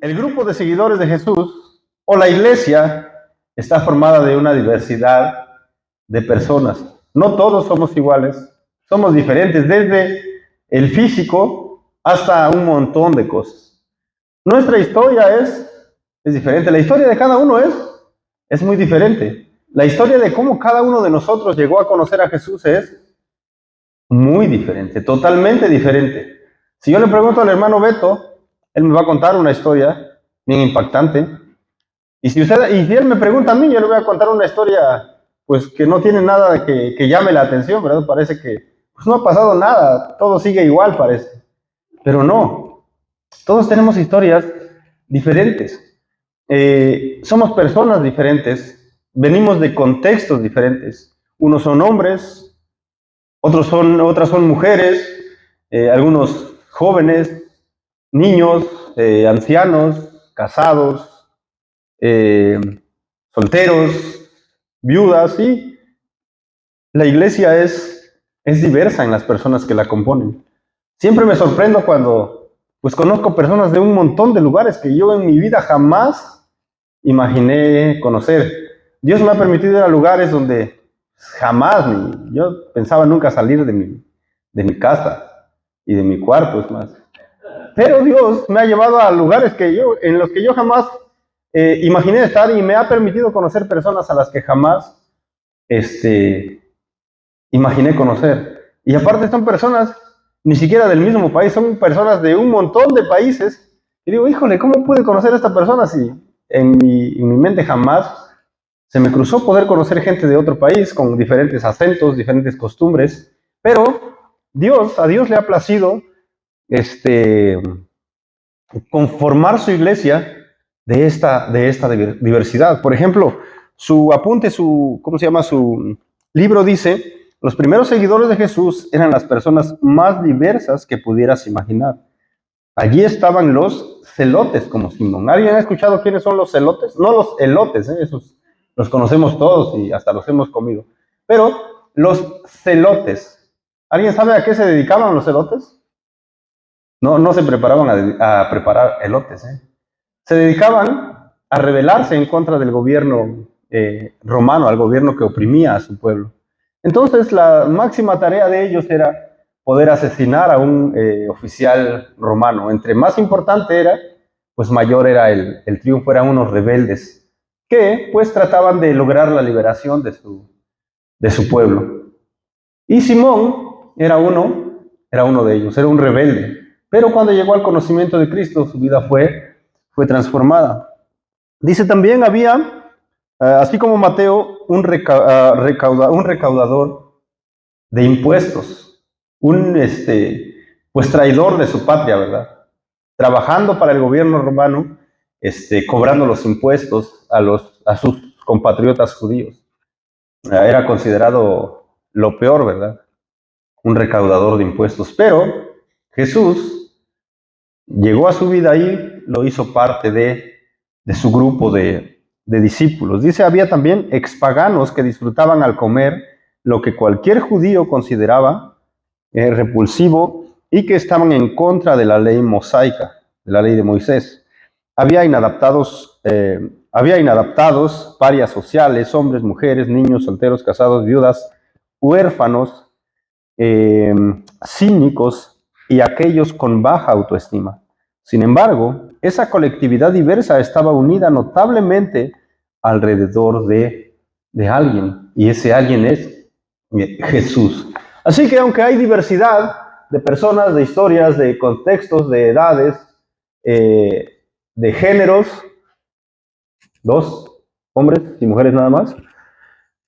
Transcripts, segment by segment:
El grupo de seguidores de Jesús o la iglesia está formada de una diversidad de personas. No todos somos iguales, somos diferentes, desde el físico hasta un montón de cosas. Nuestra historia es diferente, la historia de cada uno es muy diferente. La historia de cómo cada uno de nosotros llegó a conocer a Jesús es muy diferente, totalmente diferente. Si yo le pregunto al hermano Beto, él me va a contar una historia bien impactante. Y si él me pregunta a mí, yo le voy a contar una historia pues que no tiene nada que llame la atención, ¿verdad? Parece que pues, no ha pasado nada, todo sigue igual, parece. Pero no, todos tenemos historias diferentes. Somos personas diferentes, venimos de contextos diferentes. Unos son hombres, otras son mujeres, algunos jóvenes, niños, ancianos, casados, solteros, viudas, y la iglesia es diversa en las personas que la componen. Siempre me sorprendo cuando pues conozco personas de un montón de lugares que yo en mi vida jamás imaginé conocer. Dios me ha permitido ir a lugares donde jamás, yo pensaba nunca salir de mi casa y de mi cuarto, es más. Pero Dios me ha llevado a lugares en los que yo jamás imaginé estar, y me ha permitido conocer personas a las que jamás imaginé conocer. Y aparte son personas ni siquiera del mismo país, son personas de un montón de países. Y digo, híjole, ¿cómo pude conocer a esta persona si en mi mente jamás se me cruzó poder conocer gente de otro país con diferentes acentos, diferentes costumbres? Pero a Dios le ha placido conformar su iglesia de esta diversidad. Por ejemplo, ¿cómo se llama? Su libro dice: los primeros seguidores de Jesús eran las personas más diversas que pudieras imaginar. Allí estaban los celotes, como Simón. ¿Alguien ha escuchado quiénes son los celotes? No los elotes, esos los conocemos todos y hasta los hemos comido. Pero los celotes, ¿alguien sabe a qué se dedicaban los celotes? No se preparaban a preparar elotes. Se dedicaban a rebelarse en contra del gobierno romano, al gobierno que oprimía a su pueblo. Entonces, la máxima tarea de ellos era poder asesinar a un oficial romano. Entre más importante era, pues mayor era el triunfo. Eran unos rebeldes que pues trataban de lograr la liberación de su pueblo. Y Simón era uno de ellos, era un rebelde. Pero cuando llegó al conocimiento de Cristo, su vida fue transformada. Dice también había, así como Mateo, un recaudador de impuestos, pues traidor de su patria, ¿verdad? Trabajando para el gobierno romano, cobrando los impuestos a sus compatriotas judíos. Era considerado lo peor, ¿verdad? Un recaudador de impuestos. Pero Jesús llegó a su vida y lo hizo parte de su grupo de discípulos. Dice, había también expaganos que disfrutaban al comer lo que cualquier judío consideraba repulsivo y que estaban en contra de la ley mosaica, de la ley de Moisés. Había inadaptados, parias sociales, hombres, mujeres, niños, solteros, casados, viudas, huérfanos, cínicos y aquellos con baja autoestima. Sin embargo, esa colectividad diversa estaba unida notablemente alrededor de alguien, y ese alguien es Jesús. Así que aunque hay diversidad de personas, de historias, de contextos, de edades, de géneros, dos, hombres y mujeres nada más,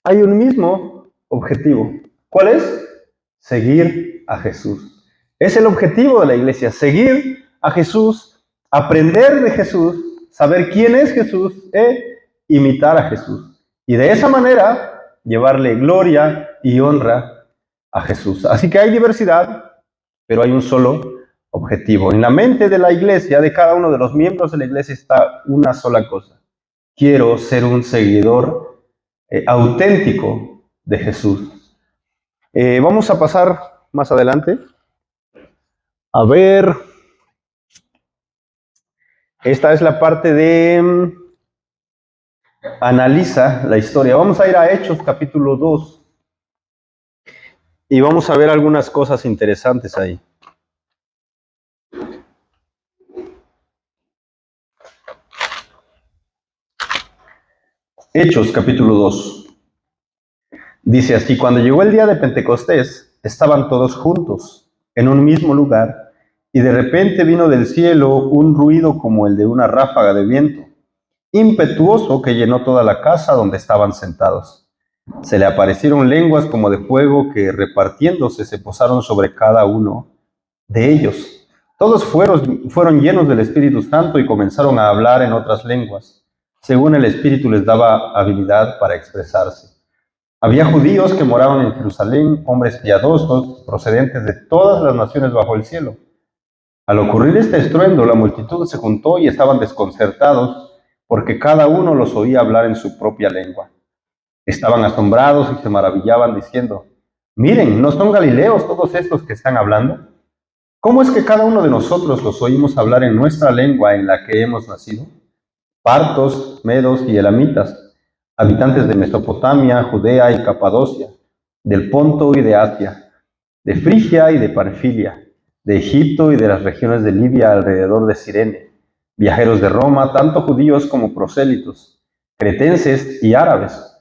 hay un mismo objetivo. ¿Cuál es? Seguir a Jesús. Es el objetivo de la iglesia, seguir a Jesús, aprender de Jesús, saber quién es Jesús e imitar a Jesús. Y de esa manera llevarle gloria y honra a Jesús. Así que hay diversidad, pero hay un solo objetivo. En la mente de la iglesia, de cada uno de los miembros de la iglesia, está una sola cosa: quiero ser un seguidor auténtico de Jesús. Vamos a pasar más adelante a ver Esta es la parte de analiza la historia. Vamos a ir a Hechos capítulo 2 y vamos a ver algunas cosas interesantes ahí. Hechos capítulo 2. Dice así: cuando llegó el día de Pentecostés, estaban todos juntos en un mismo lugar, y de repente vino del cielo un ruido como el de una ráfaga de viento, impetuoso, que llenó toda la casa donde estaban sentados. Se le aparecieron lenguas como de fuego que, repartiéndose, se posaron sobre cada uno de ellos. Todos fueron llenos del Espíritu Santo y comenzaron a hablar en otras lenguas, según el Espíritu les daba habilidad para expresarse. Había judíos que moraban en Jerusalén, hombres piadosos, procedentes de todas las naciones bajo el cielo. Al ocurrir este estruendo, la multitud se juntó y estaban desconcertados, porque cada uno los oía hablar en su propia lengua. Estaban asombrados y se maravillaban diciendo: miren, ¿no son galileos todos estos que están hablando? ¿Cómo es que cada uno de nosotros los oímos hablar en nuestra lengua en la que hemos nacido? Partos, medos y elamitas, habitantes de Mesopotamia, Judea y Capadocia, del Ponto y de Asia, de Frigia y de Panfilia, de Egipto y de las regiones de Libia alrededor de Cirene, viajeros de Roma, tanto judíos como prosélitos, cretenses y árabes.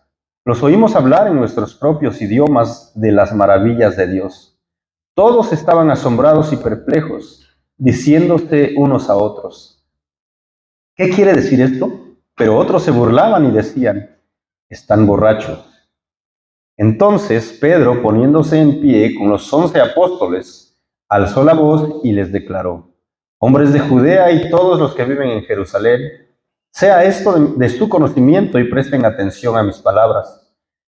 Los oímos hablar en nuestros propios idiomas de las maravillas de Dios. Todos estaban asombrados y perplejos, diciéndose unos a otros: ¿qué quiere decir esto? Pero otros se burlaban y decían: están borrachos. Entonces Pedro, poniéndose en pie con los 11 apóstoles, alzó la voz y les declaró: hombres de Judea y todos los que viven en Jerusalén, sea esto de su conocimiento y presten atención a mis palabras,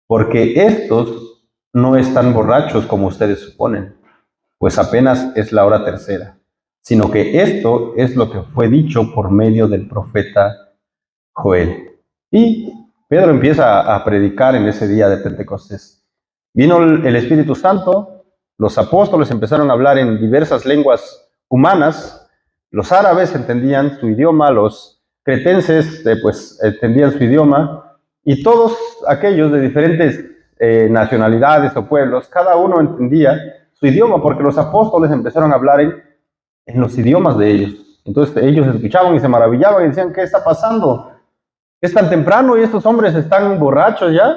porque estos no están borrachos como ustedes suponen, pues apenas es la hora tercera, sino que esto es lo que fue dicho por medio del profeta Joel. Y Pedro empieza a predicar en ese día de Pentecostés. Vino el Espíritu Santo, los apóstoles empezaron a hablar en diversas lenguas humanas, los árabes entendían su idioma, los cretenses pues entendían su idioma, y todos aquellos de diferentes nacionalidades o pueblos, cada uno entendía su idioma, porque los apóstoles empezaron a hablar en los idiomas de ellos. Entonces ellos escuchaban y se maravillaban y decían: ¿qué está pasando? Es tan temprano y estos hombres están borrachos ya.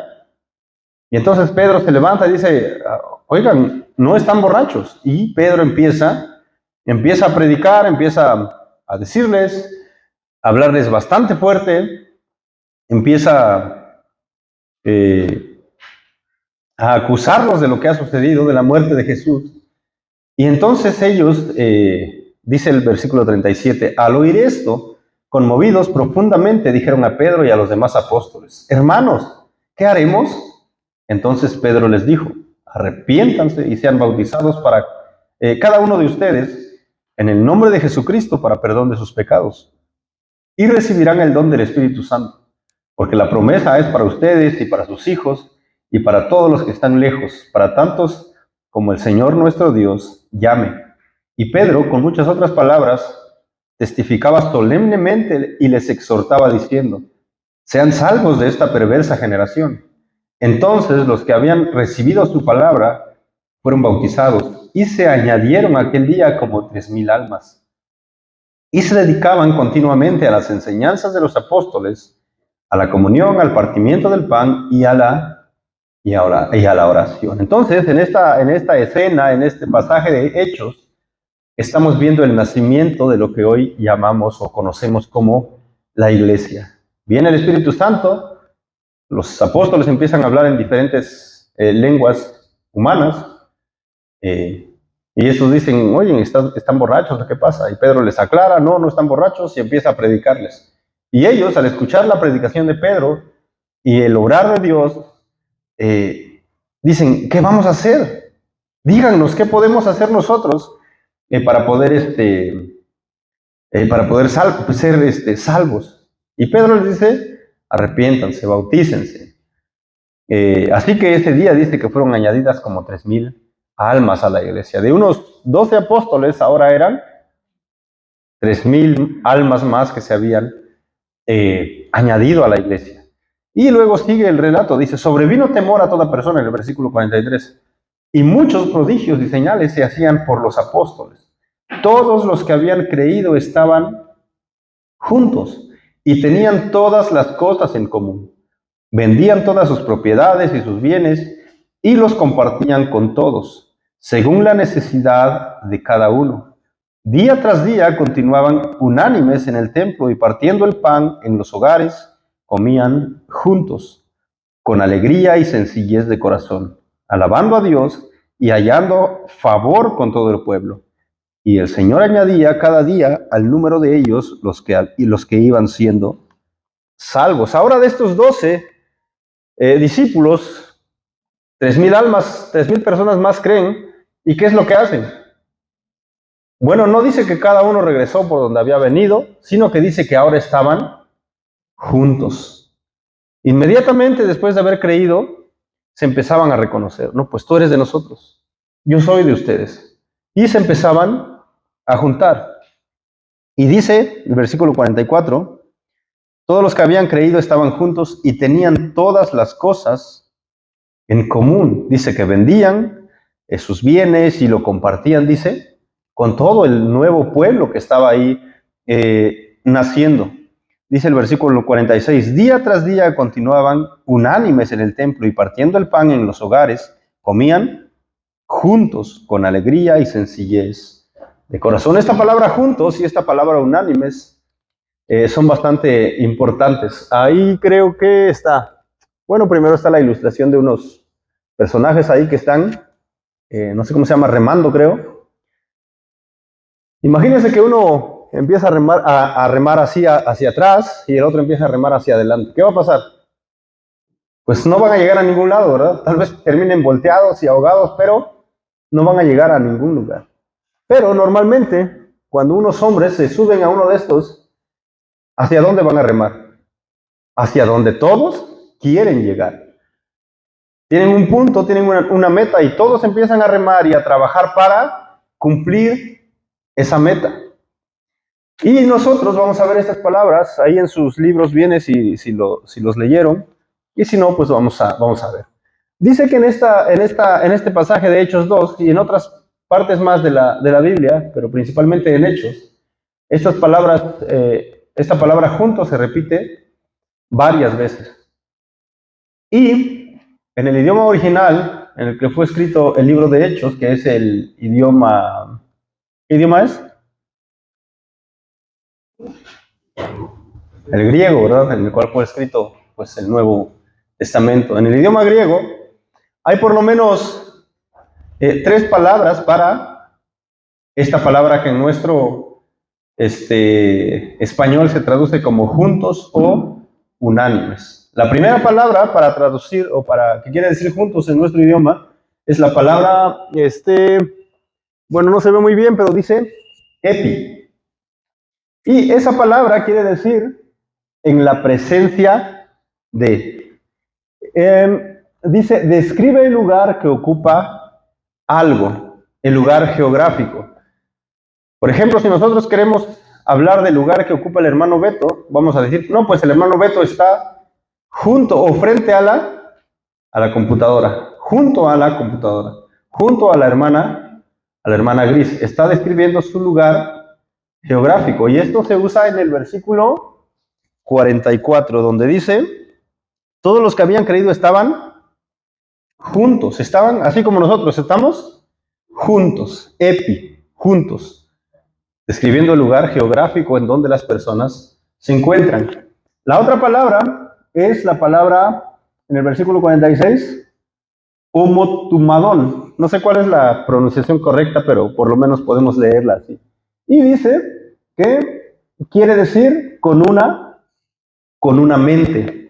Y entonces Pedro se levanta y dice: oigan, no están borrachos. Y Pedro empieza a predicar, empieza a decirles, a hablarles bastante fuerte, empieza a acusarlos de lo que ha sucedido, de la muerte de Jesús. Y entonces ellos, dice el versículo 37, al oír esto, conmovidos profundamente, dijeron a Pedro y a los demás apóstoles: hermanos, ¿qué haremos? Entonces Pedro les dijo: arrepiéntanse y sean bautizados para cada uno de ustedes en el nombre de Jesucristo para perdón de sus pecados, y recibirán el don del Espíritu Santo, porque la promesa es para ustedes y para sus hijos y para todos los que están lejos, para tantos como el Señor nuestro Dios llame. Y Pedro, con muchas otras palabras, testificaba solemnemente y les exhortaba diciendo: sean salvos de esta perversa generación. Entonces los que habían recibido su palabra fueron bautizados, y se añadieron aquel día como 3,000 almas. Y se dedicaban continuamente a las enseñanzas de los apóstoles, a la comunión, al partimiento del pan y a la oración. Entonces, en esta escena, en este pasaje de Hechos, estamos viendo el nacimiento de lo que hoy llamamos o conocemos como la iglesia. Viene el Espíritu Santo, los apóstoles empiezan a hablar en diferentes lenguas humanas, y esos dicen: oye, ¿están borrachos? ¿Qué pasa? Y Pedro les aclara: no están borrachos, y empieza a predicarles. Y ellos, al escuchar la predicación de Pedro y el obrar de Dios, dicen: ¿qué vamos a hacer? Díganos, ¿qué podemos hacer nosotros para poder ser salvos? Y Pedro les dice: arrepiéntanse, bautícense. Así que ese día dice que fueron añadidas como 3,000 almas a la iglesia. De unos 12 apóstoles, ahora eran 3,000 almas más que se habían añadido a la iglesia. Y luego sigue el relato, dice, sobrevino temor a toda persona, en el versículo 43, y muchos prodigios y señales se hacían por los apóstoles. Todos los que habían creído estaban juntos y tenían todas las cosas en común. Vendían todas sus propiedades y sus bienes y los compartían con todos, según la necesidad de cada uno. Día tras día continuaban unánimes en el templo y partiendo el pan en los hogares, comían juntos, con alegría y sencillez de corazón, alabando a Dios y hallando favor con todo el pueblo. Y el Señor añadía cada día al número de ellos los que iban siendo salvos. Ahora de estos 12 discípulos, 3,000 almas, 3,000 personas más creen. ¿Y qué es lo que hacen? Bueno, no dice que cada uno regresó por donde había venido, sino que dice que ahora estaban juntos. Inmediatamente después de haber creído, se empezaban a reconocer. No, pues tú eres de nosotros, yo soy de ustedes. Y se empezaban a juntar. Y dice el versículo 44, todos los que habían creído estaban juntos y tenían todas las cosas en común. Dice que vendían sus bienes y lo compartían, dice, con todo el nuevo pueblo que estaba ahí naciendo. Dice el versículo 46, día tras día continuaban unánimes en el templo y partiendo el pan en los hogares, comían juntos con alegría y sencillez de corazón. Esta palabra juntos y esta palabra unánimes son bastante importantes. Ahí creo que está, bueno, primero está la ilustración de unos personajes ahí que están, no sé cómo se llama, remando, creo. Imagínense que uno empieza a remar hacia atrás y el otro empieza a remar hacia adelante. ¿Qué va a pasar? Pues no van a llegar a ningún lado, ¿verdad? Tal vez terminen volteados y ahogados, pero no van a llegar a ningún lugar. Pero normalmente, cuando unos hombres se suben a uno de estos, ¿hacia dónde van a remar? Hacia donde todos quieren llegar. Tienen un punto, tienen una meta y todos empiezan a remar y a trabajar para cumplir esa meta. Y nosotros vamos a ver estas palabras, ahí en sus libros viene si los leyeron, y si no, pues vamos a ver. Dice que en este pasaje de Hechos 2 y en otras partes más de la Biblia, pero principalmente en Hechos, esta palabra juntos se repite varias veces. Y en el idioma original, en el que fue escrito el libro de Hechos, que es el idioma... ¿Qué idioma es? El griego, ¿verdad? En el cual fue escrito pues, el Nuevo Testamento. En el idioma griego hay por lo menos 3 palabras para esta palabra que en nuestro español se traduce como juntos o unánimes. La primera palabra para traducir o para que quiere decir juntos en nuestro idioma es la palabra, bueno, no se ve muy bien, pero dice epi. Y esa palabra quiere decir en la presencia de. Dice, describe el lugar que ocupa algo, el lugar geográfico. Por ejemplo, si nosotros queremos hablar del lugar que ocupa el hermano Beto, vamos a decir, no, pues el hermano Beto está junto o frente a la computadora, junto a la computadora, junto a la hermana Gris. Está describiendo su lugar geográfico. Y esto se usa en el versículo 44, donde dice, todos los que habían creído estaban juntos, estaban así como nosotros, estamos juntos, epi, juntos, describiendo el lugar geográfico en donde las personas se encuentran. La otra palabra es la palabra, en el versículo 46, homotumadón. No sé cuál es la pronunciación correcta, pero por lo menos podemos leerla así. Y dice que quiere decir con una mente.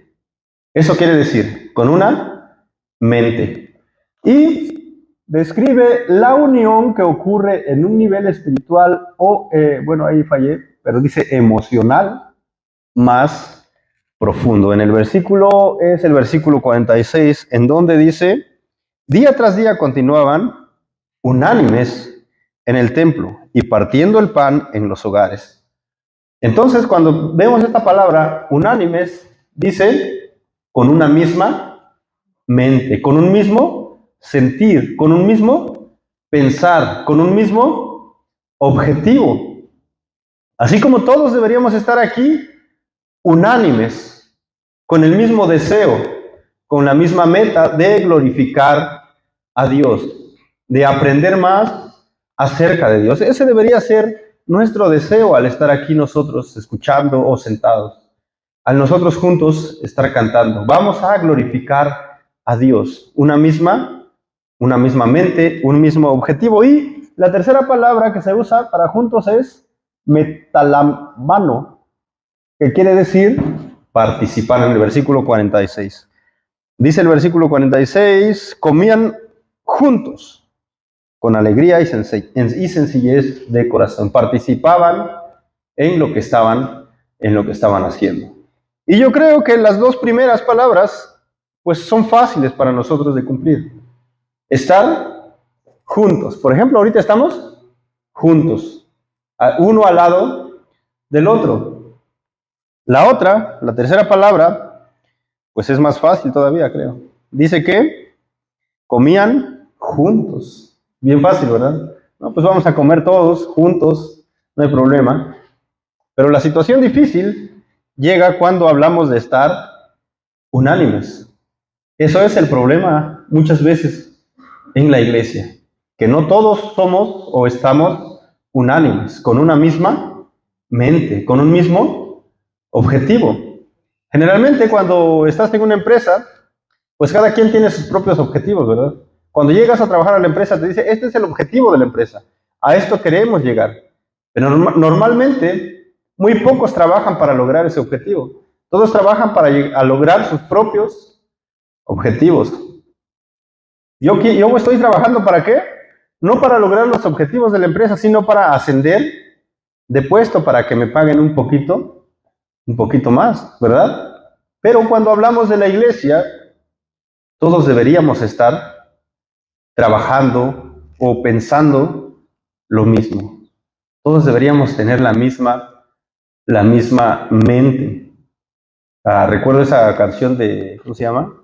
Eso quiere decir, con una mente. Y describe la unión que ocurre en un nivel espiritual o, bueno, ahí fallé, pero dice emocional más profundo. En el versículo, es el versículo 46, en donde dice, día tras día continuaban unánimes en el templo y partiendo el pan en los hogares, Entonces, cuando vemos esta palabra, unánimes, dice con una misma mente, con un mismo sentir, con un mismo pensar, con un mismo objetivo. Así como todos deberíamos estar aquí unánimes, con el mismo deseo, con la misma meta de glorificar a Dios, de aprender más acerca de Dios. Ese debería ser nuestro deseo al estar aquí nosotros escuchando o sentados, al nosotros juntos estar cantando. Vamos a glorificar a Dios, una misma mente, un mismo objetivo. Y la tercera palabra que se usa para juntos es metalamano, que quiere decir participar en el versículo 46. Dice el versículo 46, comían juntos con alegría y sencillez de corazón. Participaban en lo que estaban haciendo. Y yo creo que las dos primeras palabras pues son fáciles para nosotros de cumplir. Estar juntos. Por ejemplo, ahorita estamos juntos, uno al lado del otro. La tercera palabra, pues es más fácil todavía, creo. Dice que comían juntos. Bien fácil, ¿verdad? No, pues vamos a comer todos juntos, no hay problema. Pero la situación difícil llega cuando hablamos de estar unánimes. Eso es el problema muchas veces en la iglesia, que no todos somos o estamos unánimes, con una misma mente, con un mismo objetivo. Generalmente cuando estás en una empresa, pues cada quien tiene sus propios objetivos, ¿verdad? Cuando llegas a trabajar a la empresa te dice, este es el objetivo de la empresa, a esto queremos llegar. Pero normalmente muy pocos trabajan para lograr ese objetivo. Todos trabajan para lograr sus propios objetivos. Yo estoy trabajando ¿para qué? No para lograr los objetivos de la empresa, sino para ascender de puesto, para que me paguen un poquito más, ¿verdad? Pero cuando hablamos de la iglesia, todos deberíamos estar trabajando o pensando lo mismo. Todos deberíamos tener la misma mente. Recuerdo esa canción de, ¿cómo se llama?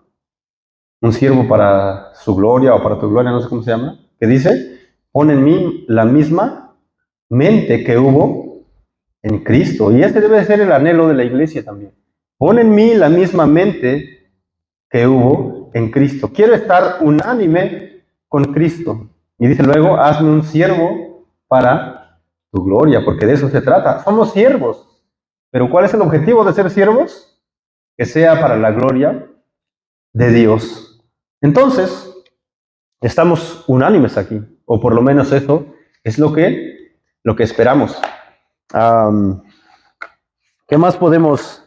Un siervo para su gloria o para tu gloria, no sé cómo se llama, que dice, pon en mí la misma mente que hubo en Cristo. Y este debe ser el anhelo de la iglesia también. Pon en mí la misma mente que hubo en Cristo. Quiero estar unánime con Cristo. Y dice luego, hazme un siervo para tu gloria, porque de eso se trata. Somos siervos. Pero ¿cuál es el objetivo de ser siervos? Que sea para la gloria de Dios. Entonces, estamos unánimes aquí, o por lo menos eso es lo que esperamos. ¿Qué más podemos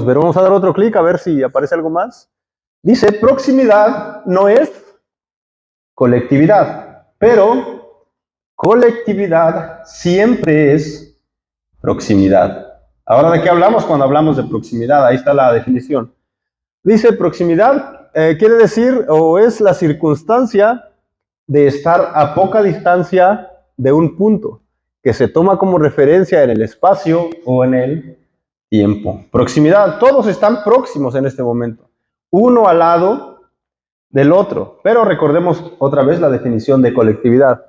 ver? Vamos a dar otro clic a ver si aparece algo más. Dice, proximidad no es colectividad, pero colectividad siempre es proximidad. Ahora, ¿de qué hablamos cuando hablamos de proximidad? Ahí está la definición. Dice, proximidad quiere decir, o es la circunstancia de estar a poca distancia de un punto, que se toma como referencia en el espacio o en el tiempo. Proximidad, todos están próximos en este momento, uno al lado del otro. Pero recordemos otra vez la definición de colectividad.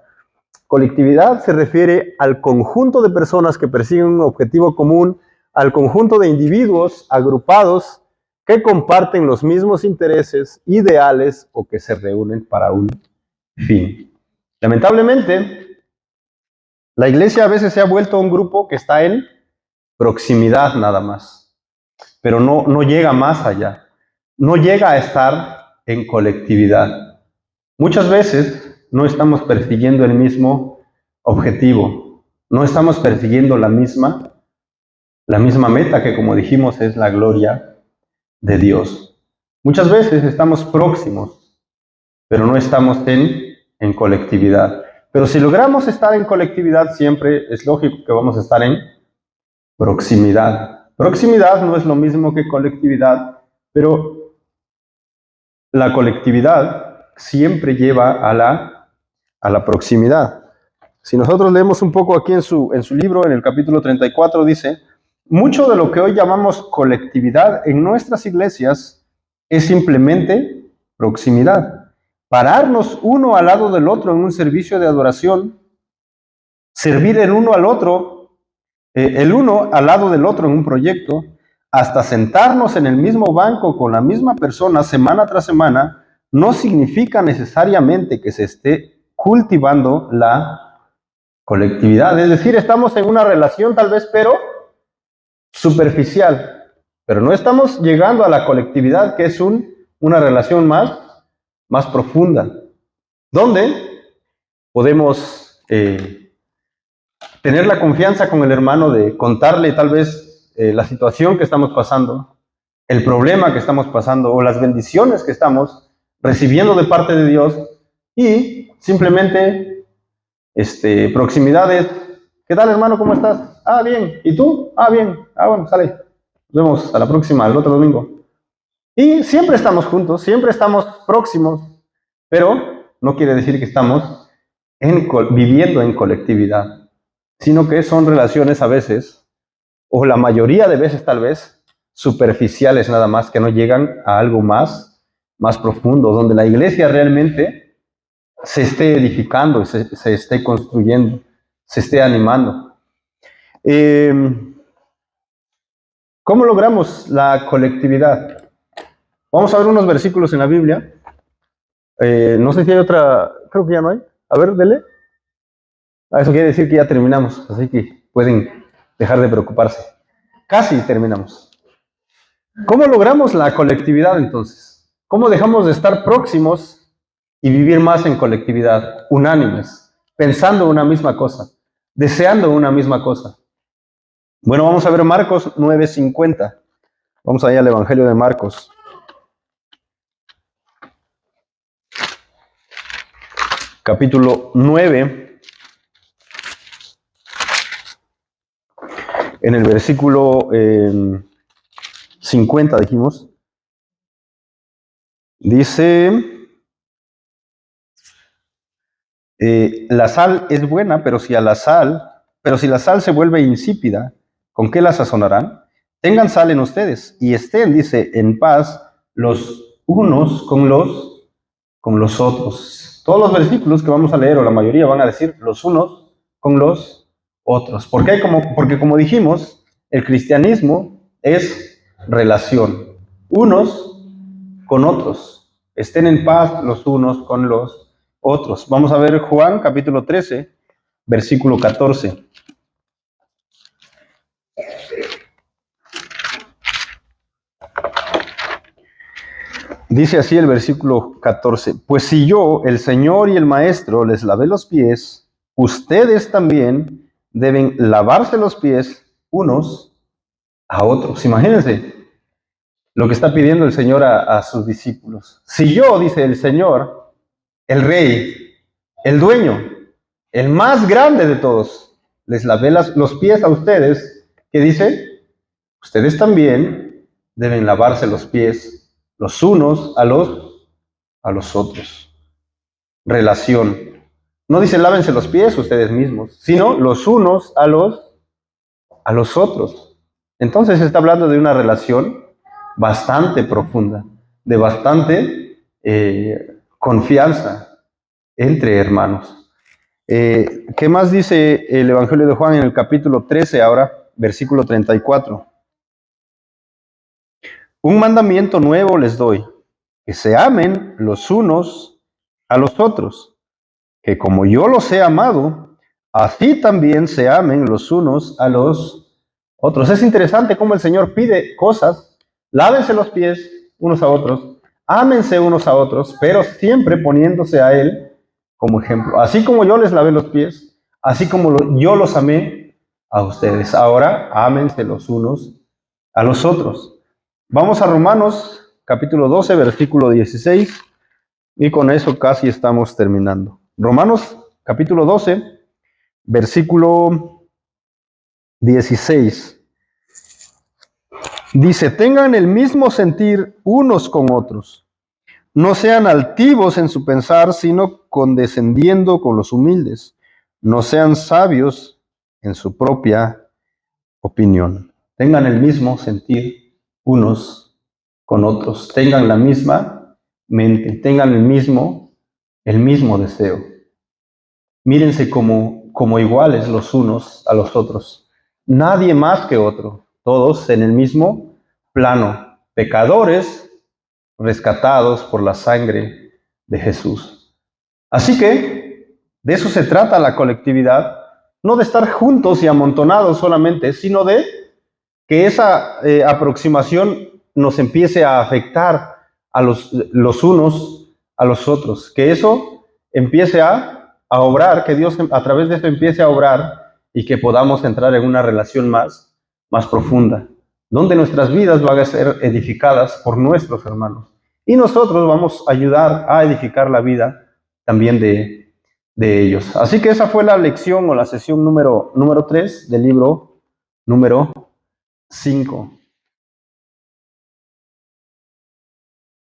Colectividad se refiere al conjunto de personas que persiguen un objetivo común, al conjunto de individuos agrupados que comparten los mismos intereses, ideales o que se reúnen para un fin. Lamentablemente, la iglesia a veces se ha vuelto un grupo que está en proximidad nada más, pero no llega más allá, no llega a estar en colectividad. Muchas veces no estamos persiguiendo el mismo objetivo, no estamos persiguiendo la misma meta que, como dijimos, es la gloria de Dios. Muchas veces estamos próximos, pero no estamos en colectividad. Pero si logramos estar en colectividad, siempre es lógico que vamos a estar en proximidad. Proximidad no es lo mismo que colectividad, pero la colectividad siempre lleva a la proximidad. Si nosotros leemos un poco aquí en su libro, en el capítulo 34, dice, mucho de lo que hoy llamamos colectividad en nuestras iglesias es simplemente proximidad. Pararnos uno al lado del otro en un servicio de adoración, servir el uno al otro, el uno al lado del otro en un proyecto, hasta sentarnos en el mismo banco con la misma persona semana tras semana, no significa necesariamente que se esté cultivando la colectividad. Es decir, estamos en una relación tal vez, pero superficial, pero no estamos llegando a la colectividad, que es una relación más profunda, donde podemos tener la confianza con el hermano de contarle tal vez la situación que estamos pasando, el problema que estamos pasando o las bendiciones que estamos recibiendo de parte de Dios, y simplemente proximidades. ¿Qué tal, hermano? ¿Cómo estás? Ah, bien. ¿Y tú? Ah, bien. Ah, bueno, sale. Nos vemos a la próxima, el otro domingo. Y siempre estamos juntos, siempre estamos próximos, pero no quiere decir que estamos viviendo en colectividad, sino que son relaciones a veces, o la mayoría de veces tal vez, superficiales nada más, que no llegan a algo más profundo, donde la iglesia realmente se esté edificando, se esté construyendo, se esté animando. ¿Cómo logramos la colectividad? Vamos a ver unos versículos en la Biblia. No sé si hay otra, creo que ya no hay. A ver, dele. Eso quiere decir que ya terminamos, así que pueden dejar de preocuparse. Casi terminamos. ¿Cómo logramos la colectividad entonces? ¿Cómo dejamos de estar próximos y vivir más en colectividad, unánimes, pensando una misma cosa, deseando una misma cosa? Bueno, vamos a ver Marcos 9:50. Vamos allá al Evangelio de Marcos. Capítulo 9, en el versículo 50 dijimos, dice, la sal es buena, pero si la sal se vuelve insípida, ¿con qué la sazonarán? Tengan sal en ustedes y estén, dice, en paz los unos con los otros. Todos los versículos que vamos a leer, o la mayoría, van a decir los unos con los otros. ¿Por qué? Porque como dijimos, el cristianismo es relación. Unos con otros. Estén en paz los unos con los otros. Vamos a ver Juan capítulo 13, versículo 14. Dice así el versículo 14, pues si yo, el Señor y el Maestro, les lavé los pies, ustedes también deben lavarse los pies unos a otros. Imagínense lo que está pidiendo el Señor a sus discípulos. Si yo, dice el Señor, el Rey, el Dueño, el más grande de todos, les lavé los pies a ustedes, ¿qué dice? Ustedes también deben lavarse los pies los unos a los otros. Relación. No dice lávense los pies ustedes mismos, sino los unos a los otros. Entonces se está hablando de una relación bastante profunda, de bastante confianza entre hermanos. ¿Qué más dice el Evangelio de Juan en el capítulo 13 ahora, versículo 34? Un mandamiento nuevo les doy, que se amen los unos a los otros, que como yo los he amado, así también se amen los unos a los otros. Es interesante cómo el Señor pide cosas, lávense los pies unos a otros, ámense unos a otros, pero siempre poniéndose a Él como ejemplo. Así como yo les lavé los pies, así como yo los amé a ustedes, ahora ámense los unos a los otros. Vamos a Romanos, capítulo 12, versículo 16, y con eso casi estamos terminando. Romanos, capítulo 12, versículo 16. Dice, tengan el mismo sentir unos con otros. No sean altivos en su pensar, sino condescendiendo con los humildes. No sean sabios en su propia opinión. Tengan el mismo sentir unos con otros. Tengan la misma mente. Tengan el mismo deseo. Mírense como iguales los unos a los otros. Nadie más que otro. Todos en el mismo plano. Pecadores rescatados por la sangre de Jesús. Así que de eso se trata la colectividad, no de estar juntos y amontonados solamente, sino de que esa aproximación nos empiece a afectar a los unos a los otros, que eso empiece a obrar, que Dios a través de eso empiece a obrar y que podamos entrar en una relación más profunda, donde nuestras vidas van a ser edificadas por nuestros hermanos. Y nosotros vamos a ayudar a edificar la vida también de ellos. Así que esa fue la lección o la sesión número 3 del libro número 5.